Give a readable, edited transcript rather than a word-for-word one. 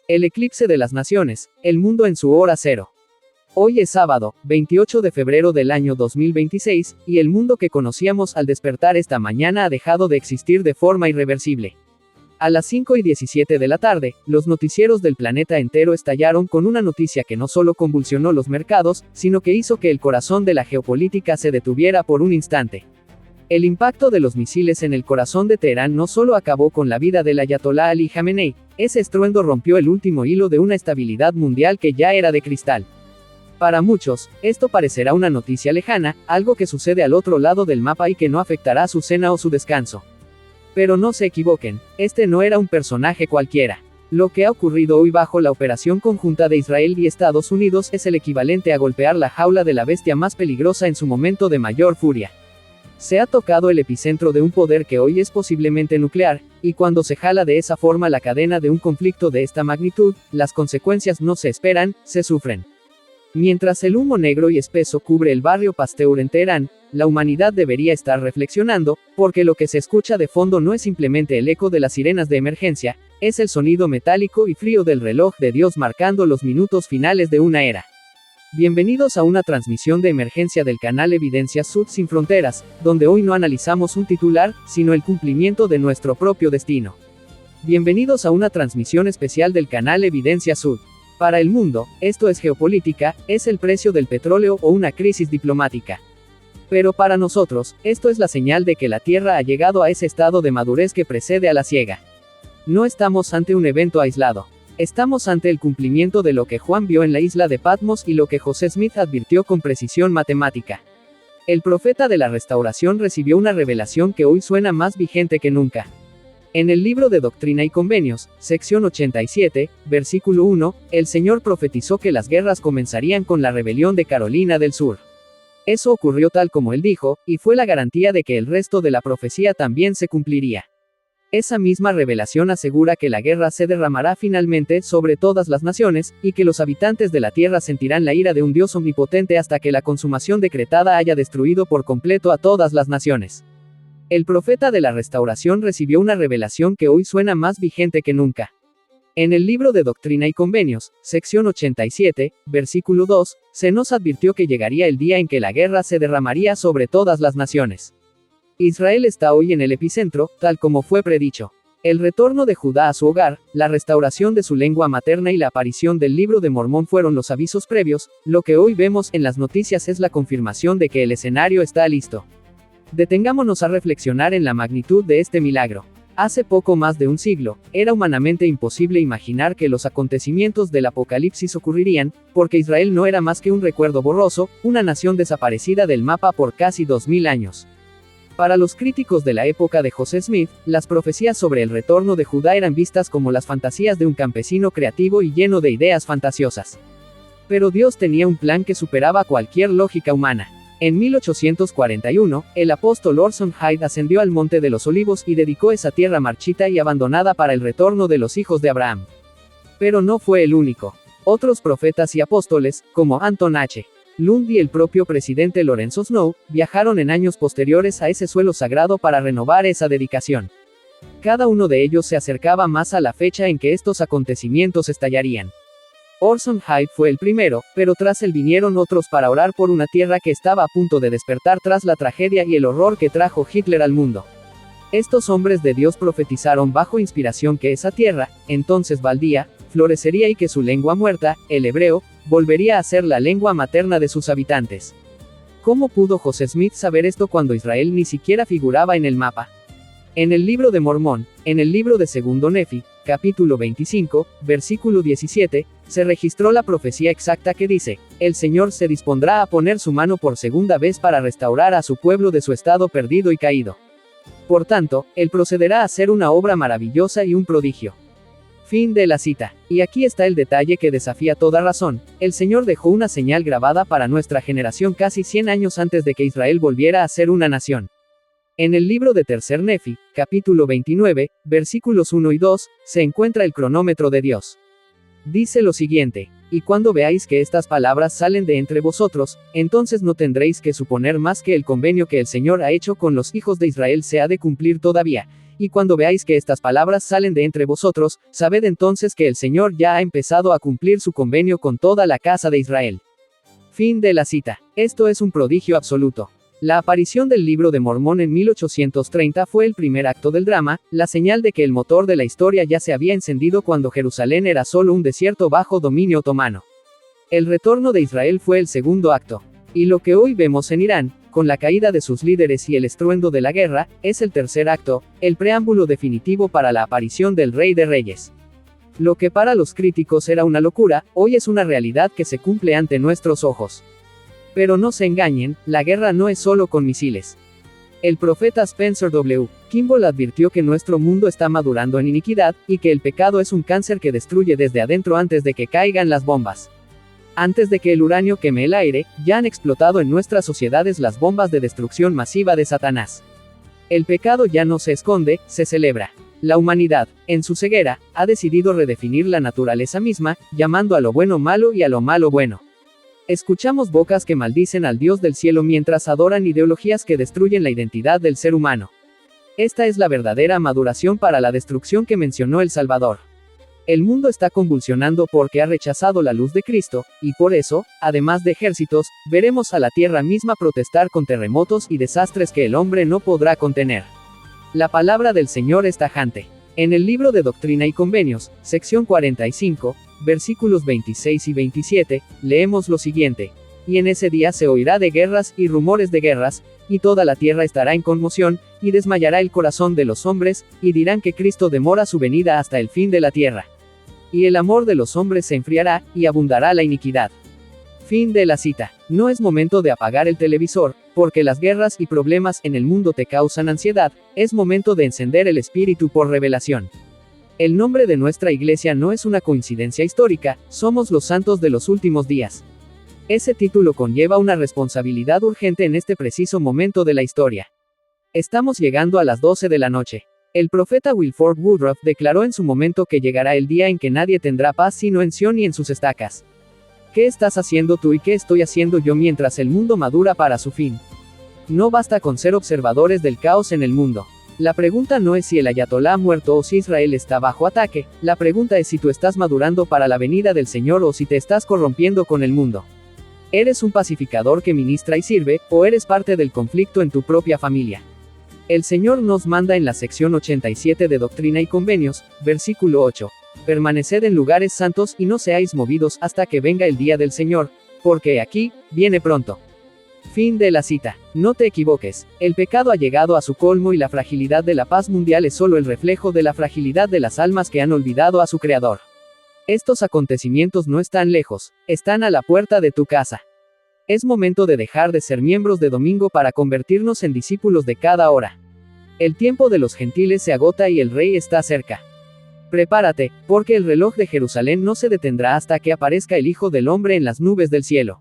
El eclipse de las naciones, el mundo en su hora cero. Hoy es sábado, 28 de febrero del año 2026, y el mundo que conocíamos al despertar esta mañana ha dejado de existir de forma irreversible. A las 5:17 de la tarde, los noticieros del planeta entero estallaron con una noticia que no solo convulsionó los mercados, sino que hizo que el corazón de la geopolítica se detuviera por un instante. El impacto de los misiles en el corazón de Teherán no solo acabó con la vida del ayatolá Ali Jamenei, ese estruendo rompió el último hilo de una estabilidad mundial que ya era de cristal. Para muchos, esto parecerá una noticia lejana, algo que sucede al otro lado del mapa y que no afectará su cena o su descanso. Pero no se equivoquen, este no era un personaje cualquiera. Lo que ha ocurrido hoy bajo la operación conjunta de Israel y Estados Unidos es el equivalente a golpear la jaula de la bestia más peligrosa en su momento de mayor furia. Se ha tocado el epicentro de un poder que hoy es posiblemente nuclear, y cuando se jala de esa forma la cadena de un conflicto de esta magnitud, las consecuencias no se esperan, se sufren. Mientras el humo negro y espeso cubre el barrio Pasteur en Teherán, la humanidad debería estar reflexionando, porque lo que se escucha de fondo no es simplemente el eco de las sirenas de emergencia, es el sonido metálico y frío del reloj de Dios marcando los minutos finales de una era. Bienvenidos a una transmisión de emergencia del canal Evidencias Sud Sin Fronteras, donde hoy no analizamos un titular, sino el cumplimiento de nuestro propio destino. Bienvenidos a una transmisión especial del canal Evidencias Sud. Para el mundo, esto es geopolítica, es el precio del petróleo o una crisis diplomática. Pero para nosotros, esto es la señal de que la Tierra ha llegado a ese estado de madurez que precede a la siega. No estamos ante un evento aislado. Estamos ante el cumplimiento de lo que Juan vio en la isla de Patmos y lo que José Smith advirtió con precisión matemática. El profeta de la restauración recibió una revelación que hoy suena más vigente que nunca. En el libro de Doctrina y Convenios, sección 87, versículo 1, el Señor profetizó que las guerras comenzarían con la rebelión de Carolina del Sur. Eso ocurrió tal como él dijo, y fue la garantía de que el resto de la profecía también se cumpliría. Esa misma revelación asegura que la guerra se derramará finalmente sobre todas las naciones, y que los habitantes de la tierra sentirán la ira de un Dios omnipotente hasta que la consumación decretada haya destruido por completo a todas las naciones. El profeta de la restauración recibió una revelación que hoy suena más vigente que nunca. En el libro de Doctrina y Convenios, sección 87, versículo 2, se nos advirtió que llegaría el día en que la guerra se derramaría sobre todas las naciones. Israel está hoy en el epicentro, tal como fue predicho. El retorno de Judá a su hogar, la restauración de su lengua materna y la aparición del libro de Mormón fueron los avisos previos, lo que hoy vemos en las noticias es la confirmación de que el escenario está listo. Detengámonos a reflexionar en la magnitud de este milagro. Hace poco más de un siglo, era humanamente imposible imaginar que los acontecimientos del Apocalipsis ocurrirían, porque Israel no era más que un recuerdo borroso, una nación desaparecida del mapa por casi 2000 años. Para los críticos de la época de José Smith, las profecías sobre el retorno de Judá eran vistas como las fantasías de un campesino creativo y lleno de ideas fantasiosas. Pero Dios tenía un plan que superaba cualquier lógica humana. En 1841, el apóstol Orson Hyde ascendió al Monte de los Olivos y dedicó esa tierra marchita y abandonada para el retorno de los hijos de Abraham. Pero no fue el único. Otros profetas y apóstoles, como Anton H. Lund y el propio presidente Lorenzo Snow, viajaron en años posteriores a ese suelo sagrado para renovar esa dedicación. Cada uno de ellos se acercaba más a la fecha en que estos acontecimientos estallarían. Orson Hyde fue el primero, pero tras él vinieron otros para orar por una tierra que estaba a punto de despertar tras la tragedia y el horror que trajo Hitler al mundo. Estos hombres de Dios profetizaron bajo inspiración que esa tierra, entonces baldía, florecería y que su lengua muerta, el hebreo, volvería a ser la lengua materna de sus habitantes. ¿Cómo pudo José Smith saber esto cuando Israel ni siquiera figuraba en el mapa? En el libro de Mormón, en el libro de Segundo Nefi, capítulo 25, versículo 17, se registró la profecía exacta que dice, el Señor se dispondrá a poner su mano por segunda vez para restaurar a su pueblo de su estado perdido y caído. Por tanto, Él procederá a hacer una obra maravillosa y un prodigio. Fin de la cita. Y aquí está el detalle que desafía toda razón, el Señor dejó una señal grabada para nuestra generación casi 100 años antes de que Israel volviera a ser una nación. En el libro de Tercer Nefi, capítulo 29, versículos 1 y 2, se encuentra el cronómetro de Dios. Dice lo siguiente, y cuando veáis que estas palabras salen de entre vosotros, entonces no tendréis que suponer más que el convenio que el Señor ha hecho con los hijos de Israel se ha de cumplir todavía, y cuando veáis que estas palabras salen de entre vosotros, sabed entonces que el Señor ya ha empezado a cumplir su convenio con toda la casa de Israel. Fin de la cita. Esto es un prodigio absoluto. La aparición del Libro de Mormón en 1830 fue el primer acto del drama, la señal de que el motor de la historia ya se había encendido cuando Jerusalén era solo un desierto bajo dominio otomano. El retorno de Israel fue el segundo acto. Y lo que hoy vemos en Irán, con la caída de sus líderes y el estruendo de la guerra, es el tercer acto, el preámbulo definitivo para la aparición del Rey de Reyes. Lo que para los críticos era una locura, hoy es una realidad que se cumple ante nuestros ojos. Pero no se engañen, la guerra no es solo con misiles. El profeta Spencer W. Kimball advirtió que nuestro mundo está madurando en iniquidad, y que el pecado es un cáncer que destruye desde adentro antes de que caigan las bombas. Antes de que el uranio queme el aire, ya han explotado en nuestras sociedades las bombas de destrucción masiva de Satanás. El pecado ya no se esconde, se celebra. La humanidad, en su ceguera, ha decidido redefinir la naturaleza misma, llamando a lo bueno malo y a lo malo bueno. Escuchamos bocas que maldicen al Dios del cielo mientras adoran ideologías que destruyen la identidad del ser humano. Esta es la verdadera maduración para la destrucción que mencionó el Salvador. El mundo está convulsionando porque ha rechazado la luz de Cristo, y por eso, además de ejércitos, veremos a la tierra misma protestar con terremotos y desastres que el hombre no podrá contener. La palabra del Señor es tajante. En el libro de Doctrina y Convenios, sección 45, versículos 26 y 27, leemos lo siguiente: y en ese día se oirá de guerras y rumores de guerras, y toda la tierra estará en conmoción, y desmayará el corazón de los hombres, y dirán que Cristo demora su venida hasta el fin de la tierra. Y el amor de los hombres se enfriará, y abundará la iniquidad. Fin de la cita. No es momento de apagar el televisor, porque las guerras y problemas en el mundo te causan ansiedad, es momento de encender el espíritu por revelación. El nombre de nuestra iglesia no es una coincidencia histórica, somos los santos de los últimos días. Ese título conlleva una responsabilidad urgente en este preciso momento de la historia. Estamos llegando a las 12 de la noche. El profeta Wilford Woodruff declaró en su momento que llegará el día en que nadie tendrá paz sino en Sión y en sus estacas. ¿Qué estás haciendo tú y qué estoy haciendo yo mientras el mundo madura para su fin? No basta con ser observadores del caos en el mundo. La pregunta no es si el ayatolá ha muerto o si Israel está bajo ataque, la pregunta es si tú estás madurando para la venida del Señor o si te estás corrompiendo con el mundo. ¿Eres un pacificador que ministra y sirve, o eres parte del conflicto en tu propia familia? El Señor nos manda en la sección 87 de Doctrina y Convenios, versículo 8. Permaneced en lugares santos y no seáis movidos hasta que venga el día del Señor, porque aquí, viene pronto. Fin de la cita. No te equivoques, el pecado ha llegado a su colmo y la fragilidad de la paz mundial es solo el reflejo de la fragilidad de las almas que han olvidado a su Creador. Estos acontecimientos no están lejos, están a la puerta de tu casa. Es momento de dejar de ser miembros de domingo para convertirnos en discípulos de cada hora. El tiempo de los gentiles se agota y el Rey está cerca. Prepárate, porque el reloj de Jerusalén no se detendrá hasta que aparezca el Hijo del Hombre en las nubes del cielo.